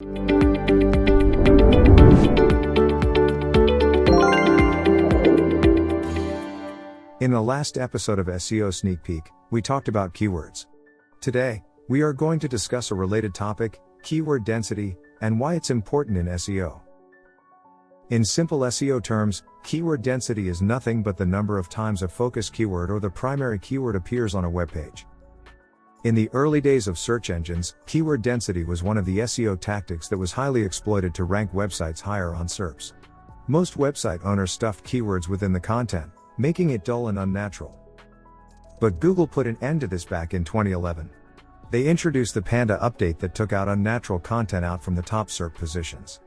In the last episode of SEO Sneak Peek, we talked about keywords. Today, we are going to discuss a related topic, keyword density, and why it's important in SEO. In simple SEO terms, keyword density is nothing but the number of times a focus keyword or the primary keyword appears on a web page. In the early days of search engines, keyword density was one of the SEO tactics that was highly exploited to rank websites higher on SERPs. Most website owners stuffed keywords within the content, making it dull and unnatural. But Google put an end to this back in 2011. They introduced the Panda update that took out unnatural content out from the top SERP positions.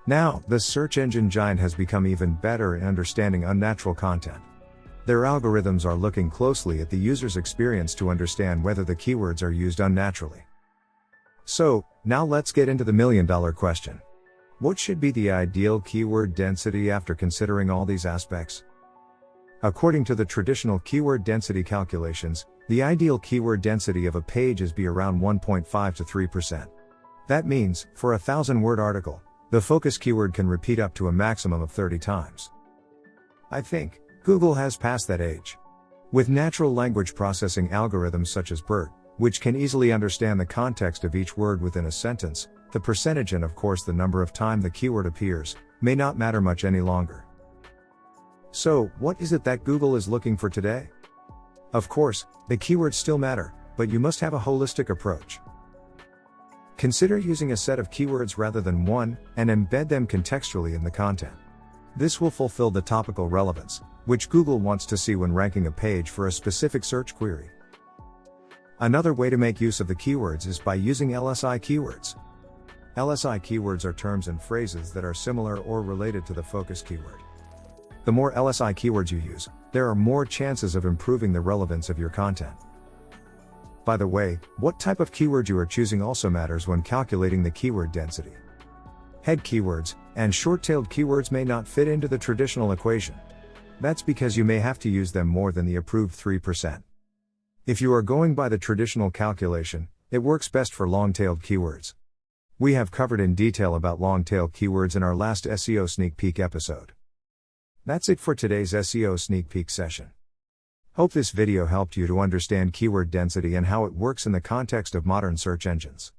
Now, the search engine giant has become even better in understanding unnatural content. Their algorithms are looking closely at the user's experience to understand whether the keywords are used unnaturally. So, now let's get into the million-dollar question. What should be the ideal keyword density after considering all these aspects? According to the traditional keyword density calculations, the ideal keyword density of a page is around 1.5 to 3%. That means, for a 1,000-word article, the focus keyword can repeat up to a maximum of 30 times. I think Google has passed that age. With natural language processing algorithms such as BERT, which can easily understand the context of each word within a sentence, the percentage and of course the number of time the keyword appears, may not matter much any longer. So, what is it that Google is looking for today? Of course, the keywords still matter, but you must have a holistic approach. Consider using a set of keywords rather than one, and embed them contextually in the content. This will fulfill the topical relevance, which Google wants to see when ranking a page for a specific search query. Another way to make use of the keywords is by using LSI keywords. LSI keywords are terms and phrases that are similar or related to the focus keyword. The more LSI keywords you use, there are more chances of improving the relevance of your content. By the way, what type of keyword you are choosing also matters when calculating the keyword density. Head keywords and short-tailed keywords may not fit into the traditional equation. That's because you may have to use them more than the approved 3%. If you are going by the traditional calculation, it works best for long-tailed keywords. We have covered in detail about long-tail keywords in our last SEO Sneak Peek episode. That's it for today's SEO Sneak Peek session. Hope this video helped you to understand keyword density and how it works in the context of modern search engines.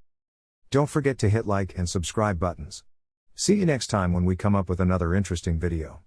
Don't forget to hit like and subscribe buttons. See you next time when we come up with another interesting video.